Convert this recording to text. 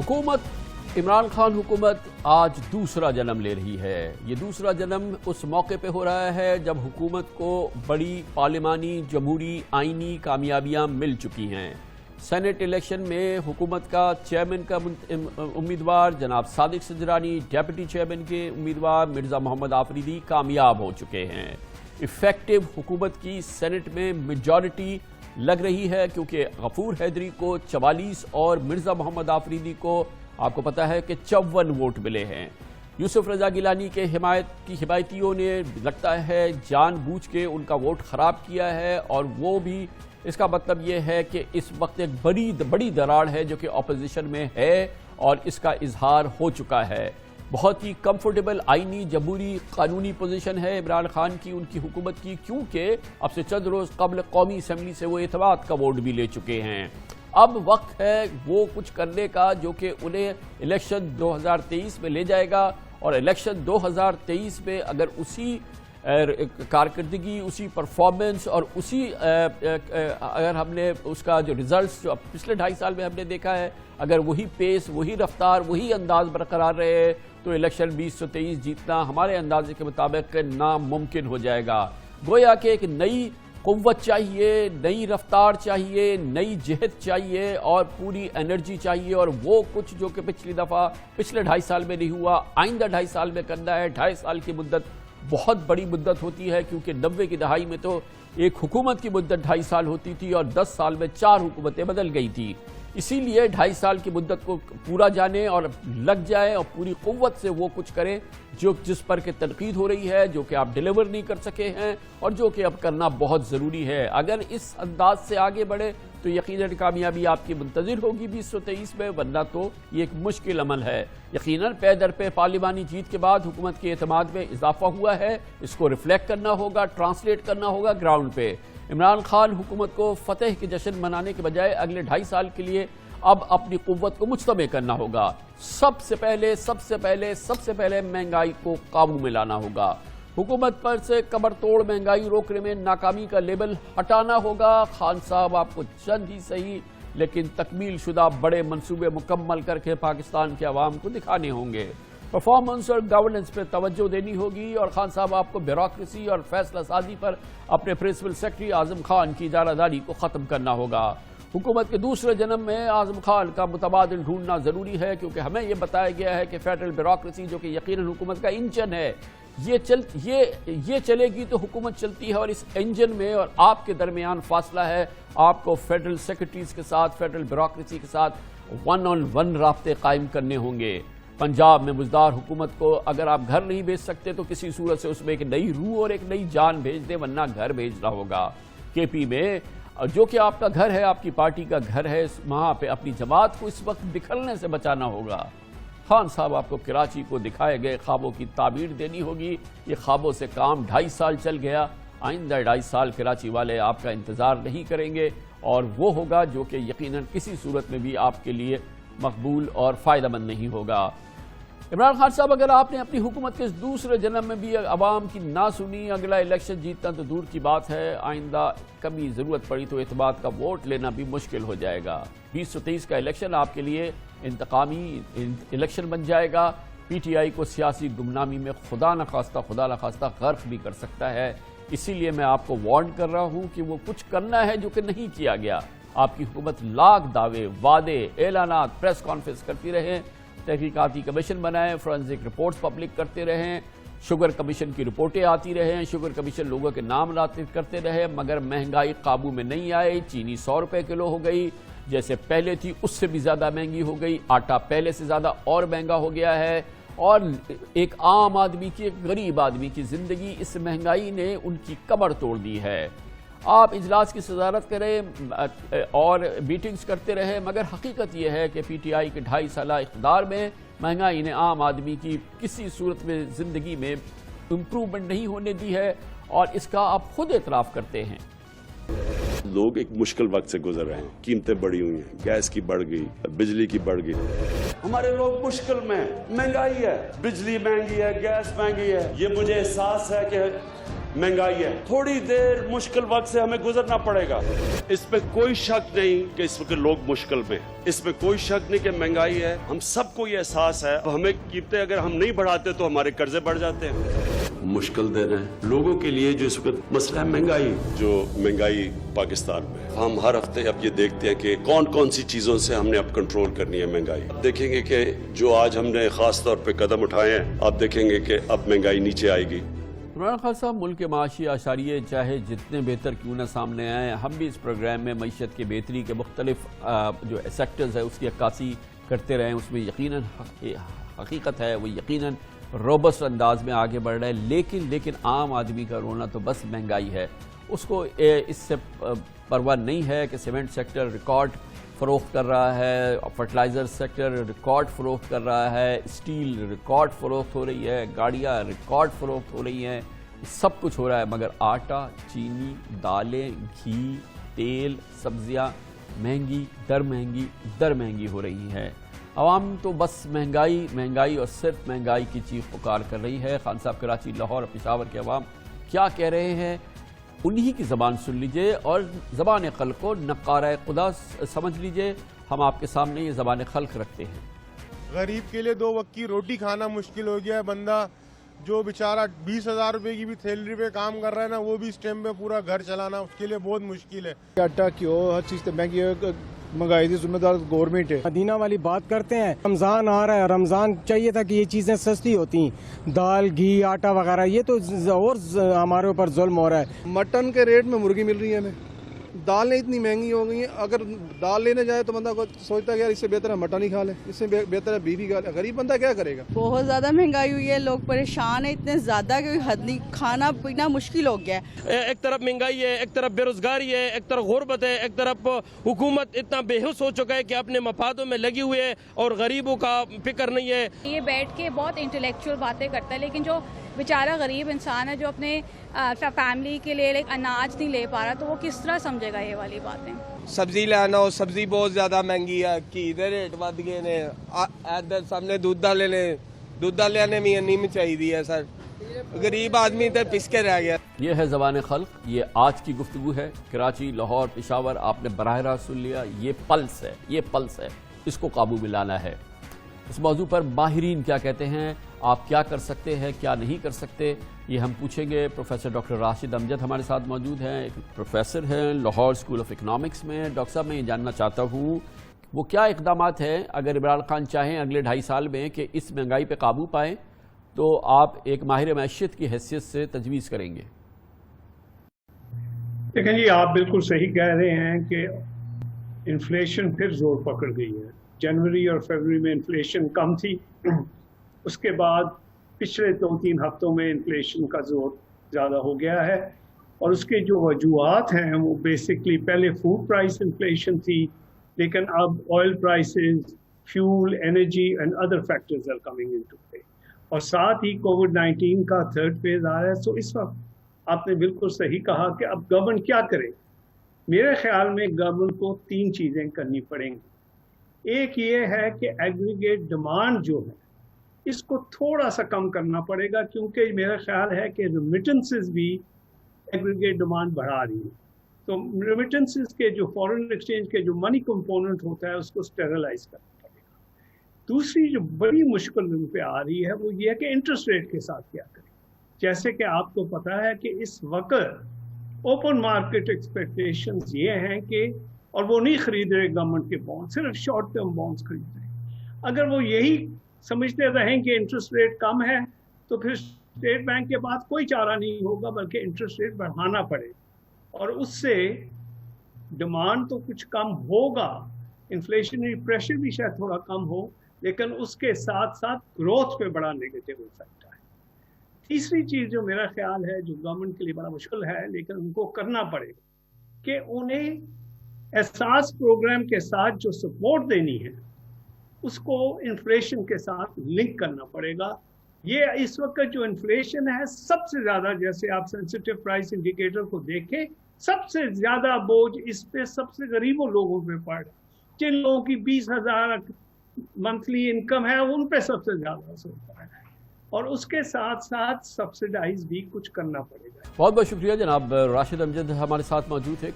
हुकूमत इमरान खान हुकूमत आज दूसरा जन्म ले रही है। ये दूसरा जन्म उस मौके पे हो रहा है जब हुकूमत को बड़ी पार्लिमानी जमहूरी आईनी कामयाबियां मिल चुकी हैं। सेनेट इलेक्शन में हुकूमत का चेयरमैन का उम्मीदवार जनाब सादिक सजरानी, डेप्यूटी चेयरमैन के उम्मीदवार मिर्जा मोहम्मद आफरीदी कामयाब हो चुके हैं। इफेक्टिव हुकूमत की सेनेट में मेजॉरिटी लग रही है क्योंकि गफूर हैदरी को 44 और मिर्जा मोहम्मद आफरीदी को आपको पता है कि 54 वोट मिले हैं। यूसुफ रजा गिलानी के हिमायतियों ने लगता है जानबूझ के उनका वोट खराब किया है और वो भी इसका मतलब ये है कि इस वक्त एक बड़ी दरार है जो कि ऑपोजिशन में है और इसका इजहार हो चुका है। बहुत ही कंफर्टेबल आईनी जमहूरी कानूनी पोजीशन है इमरान खान की, उनकी हुकूमत की, क्योंकि अब से चंद रोज कबल कौमी असम्बली से वो एतमाद का वोट भी ले चुके हैं। अब वक्त है वो कुछ करने का जो कि उन्हें इलेक्शन 2023 में ले जाएगा और इलेक्शन 2023 में अगर उसी कारकर्दगी, उसी परफॉर्मेंस और उसी अगर हमने उसका जो रिजल्ट्स जो पिछले 2.5 साल में हमने देखा है, अगर वही पेस, वही रफ्तार, वही अंदाज बरकरार रहे तो इलेक्शन 2023 जीतना हमारे अंदाजे के मुताबिक नामुमकिन हो जाएगा। गोया कि एक नई कुव्वत चाहिए, नई रफ्तार चाहिए, नई जहद चाहिए और पूरी एनर्जी चाहिए और वो कुछ जो कि पिछली दफ़ा पिछले 2.5 साल में नहीं हुआ, आइंदा 2.5 साल में करना है। 2.5 साल की मुद्दत बहुत बड़ी मुद्दत होती है क्योंकि 90 की दहाई में तो एक हुकूमत की मुद्दत 2.5 साल होती थी और 10 साल में 4 हुकूमतें बदल गई थी। इसीलिए 2.5 साल की मुद्दत को पूरा जाने और लग जाए और पूरी कुव्वत से वो कुछ करें जो जिस पर के तनकीद हो रही है, जो कि आप डिलीवर नहीं कर सके हैं और जो कि अब करना बहुत ज़रूरी है। अगर इस अंदाज से आगे बढ़े तो यकीनन कामयाबी आपकी मुंतज़िर होगी 2023 में, वरना तो ये एक मुश्किल अमल है। यकीनन पे दर पे पार्लिमानी जीत के बाद हुकूमत के एतमाद में इजाफा हुआ है, इसको रिफ्लेक्ट करना होगा, ट्रांसलेट करना होगा ग्राउंड पे। इमरान खान हुकूमत को फतेह के जश्न मनाने के बजाय अगले 2.5 साल के लिए अब अपनी कुव्वत को मुस्तमे करना होगा। सबसे पहले महंगाई को काबू में लाना होगा। हुकूमत पर से कमर तोड़ महंगाई रोकने में नाकामी का लेबल हटाना होगा। खान साहब आपको चंद ही सही लेकिन तकमील शुदा बड़े मंसूबे मुकम्मल करके पाकिस्तान के अवाम को दिखाने होंगे। परफॉर्मेंस और गवर्नेंस पर तवज्जो देनी होगी और खान साहब आपको ब्यूरोक्रेसी और फैसला साजी पर अपने प्रिंसिपल सेक्रेटरी आजम खान की इजारादारी को ख़त्म करना होगा। हुकूमत के दूसरे जन्म में आजम खान का मुतबादिल ढूंढना ज़रूरी है क्योंकि हमें यह बताया गया है कि फेडरल ब्यूरोक्रेसी जो कि यकीनन हुकूमत का इंजन है, ये चलेगी तो हुकूमत चलती है और इस इंजन में और आपके दरमियान फासला है। आपको फेडरल सेक्रेटरीज के साथ, फेडरल ब्यूरोक्रेसी के साथ 1-on-1 राब्ते कायम करने होंगे। पंजाब में मुजदार हुकूमत को अगर आप घर नहीं भेज सकते तो किसी सूरत से उसमें एक नई रूह और एक नई जान भेज दे, वरना घर भेजना होगा। केपी में जो कि आपका घर है, आपकी पार्टी का घर है, वहां पे अपनी जमात को इस वक्त बिखरने से बचाना होगा। खान साहब आपको कराची को दिखाए गए ख्वाबों की ताबीर देनी होगी। ये ख्वाबों से काम 2.5 साल चल गया, आइंदा 2.5 साल कराची वाले आपका इंतजार नहीं करेंगे और वो होगा जो कि यकीनन किसी सूरत में भी आपके लिए मकबूल और फ़ायदेमंद नहीं होगा। इमरान खान साहब, अगर आपने अपनी हुकूमत के इस दूसरे जन्म में भी अवाम की ना सुनी, अगला इलेक्शन जीतना तो दूर की बात है, आइंदा कभी ज़रूरत पड़ी तो एतमाद का वोट लेना भी मुश्किल हो जाएगा। 2023 का इलेक्शन आपके लिए इंतकामी इलेक्शन बन जाएगा। PTI को सियासी गुमनामी में खुदा न खास्ता गर्क भी कर सकता है। इसीलिए मैं आपको वार्न कर रहा हूँ कि वो कुछ करना है जो कि नहीं किया गया। आपकी हुकूमत लाख दावे, वादे, ऐलानात, प्रेस कॉन्फ्रेंस करती रहे, तहकीकाती कमीशन बनाएं, फोरेंसिक रिपोर्ट्स पब्लिक करते रहें, शुगर कमीशन की रिपोर्टें आती रहें, शुगर कमीशन लोगों के नाम लाते करते रहे, मगर महंगाई काबू में नहीं आई। चीनी 100 रुपए किलो हो गई, जैसे पहले थी उससे भी ज़्यादा महंगी हो गई। आटा पहले से ज़्यादा और महंगा हो गया है और एक आम आदमी की, एक गरीब आदमी की ज़िंदगी इस महंगाई ने उनकी कमर तोड़ दी है। आप इजलास की सदारत करें और मीटिंग्स करते रहे, मगर हकीकत यह है कि PTI के 2.5 साल इक़्तिदार में महंगाई ने आम आदमी की किसी सूरत में ज़िंदगी में इम्प्रूवमेंट नहीं होने दी है और इसका आप खुद एतराफ़ करते हैं। लोग एक मुश्किल वक्त से गुजर रहे हैं, कीमतें बढ़ी हुई हैं, गैस की बढ़ गई, बिजली की बढ़ गई। हमारे लोग मुश्किल में, महंगाई है, बिजली महंगी है, गैस महंगी है। ये मुझे एहसास है कि महंगाई है। थोड़ी देर मुश्किल वक्त से हमें गुजरना पड़ेगा। इसमें कोई शक नहीं कि इस वक्त लोग मुश्किल में, इसमें कोई शक नहीं कि महंगाई है। हम सबको ये एहसास है। हमें कीमतें अगर हम नहीं बढ़ाते तो हमारे कर्जे बढ़ जाते हैं। मुश्किल दिन है लोगों के लिए जो इस वक्त मसला है महंगाई, जो महंगाई पाकिस्तान में हम हर हफ्ते अब ये देखते हैं कि कौन कौन सी चीजों से हमने अब कंट्रोल करनी है महंगाई। अब देखेंगे कि जो आज हमने खास तौर पे कदम उठाए हैं, अब देखेंगे कि अब महंगाई नीचे आएगी। इमरान खान साहब, मुल्क के माशी आशारिये चाहे जितने बेहतर क्यों न सामने आए, हम भी इस प्रोग्राम में मईशत के बेहतरी के मुख्तलिफ जो सेक्टर्स है उसकी अक्कासी करते रहें। उसमें यकीनन हकीकत है, वो यकीनन रोबस्ट अंदाज में आगे बढ़ रहा है। लेकिन आम आदमी का रोना तो बस महंगाई है। उसको इससे परवाह नहीं है कि सीमेंट सेक्टर रिकॉर्ड फ़रोख्त कर रहा है, फर्टिलाइज़र सेक्टर रिकॉर्ड फ़रोख्त कर रहा है, स्टील रिकॉर्ड फ़रोख्त हो रही है, गाड़ियाँ रिकॉर्ड फ़रोख्त हो रही हैं, सब कुछ हो रहा है। मगर आटा, चीनी, दालें, घी, तेल, सब्जियाँ महंगी दर महंगी हो रही हैं। आवाम तो बस महंगाई और सिर्फ महंगाई की चीख पुकार कर रही है। खान साहब कराची, लाहौर और पेशावर के अवाम क्या कह रहे हैं, उन्हीं की ज़बान सुन लीजिए और ज़बान खल्क़ को नक़ारा खुदा समझ लीजिए। हम आपके सामने ये ज़बान खल्क़ रखते हैं। गरीब के लिए 2 वक्त की रोटी खाना मुश्किल हो गया है। बंदा जो बेचारा 20,000 रुपए की भी सैलरी पे काम कर रहा है ना, वो भी इस टाइम पे पूरा घर चलाना उसके लिए बहुत मुश्किल है। आटा, घ्यो, हर चीज़ तो महंगी है। महंगाई की जिम्मेदार गवर्नमेंट है। मदीना वाली बात करते हैं, रमज़ान आ रहा है, रमज़ान चाहिए था कि ये चीज़ें सस्ती होती, दाल, घी, आटा वगैरह। ये तो और हमारे ऊपर जुल्म हो रहा है। मटन के रेट में मुर्गी मिल रही है हमें। दालें इतनी महंगी हो गई हैं, अगर दाल लेने जाए तो बंदा सोचता है यार इससे बेहतर है मटन ही खा ले, इससे बेहतर है बीफ ही खा ले। गरीब बंदा क्या करेगा? बहुत ज़्यादा महंगाई हुई है, लोग परेशान है इतने ज़्यादा कि हद नहीं, खाना पीना मुश्किल हो गया है। एक तरफ महंगाई है, एक तरफ बेरोजगारी है, एक तरफ गुर्बत है, एक तरफ हुकूमत इतना बेहोश हो चुका है कि अपने मफादों में लगी हुई है और गरीबों का फिक्र नहीं है। ये बैठ के बहुत इंटेलेक्चुअल बातें करता है, लेकिन जो बेचारा गरीब इंसान है जो अपने फैमिली के लिए अनाज नहीं ले पा रहा, तो वो किस तरह समझेगा ये वाली बातें। सब्जी लाना हो, सब्जी बहुत ज्यादा महंगी है, घी दे रेट बढ़ गए ने, इधर सामने दूध लेने में नहीं चाहिए है सर। गरीब आदमी इधर पिसके रह गया। ये है ज़बान खल्क़, ये आज की गुफ्तगू है। कराची, लाहौर, पेशावर आपने बराह रास्त सुन लिया। ये पल्स है, इसको काबू में लाना है। इस मौजू पर माहिरीन क्या कहते हैं, आप क्या कर सकते हैं, क्या नहीं कर सकते, ये हम पूछेंगे। प्रोफेसर डॉक्टर राशिद अमजद हमारे साथ मौजूद हैं, एक प्रोफेसर हैं लाहौर स्कूल ऑफ इकनॉमिक्स में। डॉक्टर साहब, मैं ये जानना चाहता हूँ वो क्या इक़दामात हैं अगर इमरान खान चाहें अगले 2.5 साल में कि इस महंगाई पर काबू पाएँ, तो आप एक माहिर मैशियत की हैसियत से तजवीज़ करेंगे। देखें जी, आप बिल्कुल सही कह रहे हैं कि इन्फ्लेशन फिर जोर पकड़ गई है। जनवरी और फरवरी में इन्फ्लेशन कम थी, उसके बाद पिछले 2-3 हफ्तों में इन्फ्लेशन का जोर ज़्यादा हो गया है। और उसके जो वजूहात हैं वो बेसिकली पहले फूड प्राइस इन्फ्लेशन थी, लेकिन अब oil prices, fuel, energy and other factors are coming into play. और साथ ही कोविड-19 का 3rd फेज आ रहा है। सो इस वक्त आपने बिल्कुल सही कहा कि अब गवर्नमेंट क्या करे। मेरे ख्याल में गवर्नमेंट को 3 चीज़ें करनी पड़ेंगी। एक ये है कि एग्रीगेट डिमांड जो है इसको थोड़ा सा कम करना पड़ेगा, क्योंकि मेरा ख्याल है कि रेमिटेंसेस भी एग्रीगेट डिमांड बढ़ा रही है। तो रेमिटेंसेस के जो फॉरेन एक्सचेंज के जो मनी कंपोनेंट होता है उसको स्टेरलाइज करना पड़ेगा। दूसरी जो बड़ी मुश्किल इन पे आ रही है वो ये है कि इंटरेस्ट रेट के साथ क्या करें। जैसे कि आपको पता है कि इस वक्त ओपन मार्केट एक्सपेक्टेशंस ये हैं कि, और वो नहीं खरीद रहे गवर्नमेंट के बॉन्ड, सिर्फ शॉर्ट टर्म बॉन्ड्स खरीद रहे। अगर वो यही समझते रहें कि इंटरेस्ट रेट कम है तो फिर स्टेट बैंक के पास कोई चारा नहीं होगा, बल्कि इंटरेस्ट रेट बढ़ाना पड़ेगा और उससे डिमांड तो कुछ कम होगा, इन्फ्लेशनरी प्रेशर भी शायद थोड़ा कम हो, लेकिन उसके साथ साथ ग्रोथ पे बड़ा नेगेटिव हो सकता है। तीसरी चीज़ जो मेरा ख्याल है जो गवर्नमेंट के लिए बड़ा मुश्किल है, लेकिन उनको करना पड़ेगा, कि उन्हें एहसास प्रोग्राम के साथ जो सपोर्ट देनी है उसको इन्फ्लेशन के साथ लिंक करना पड़ेगा। ये इस वक्त जो इन्फ्लेशन है सबसे ज़्यादा, जैसे आप सेंसिटिव प्राइस इंडिकेटर को देखें, सबसे ज़्यादा बोझ इस पे सबसे गरीबों लोगों पे पड़ रहा है। जिन लोगों की 20,000 मंथली इनकम है उन पे सबसे ज़्यादा असर पड़ रहा है। और उसके साथ साथ सब्सिडाइज भी कुछ करना पड़ेगा। बहुत बहुत शुक्रिया जनाब राशिद अमजद हमारे साथ मौजूद थे।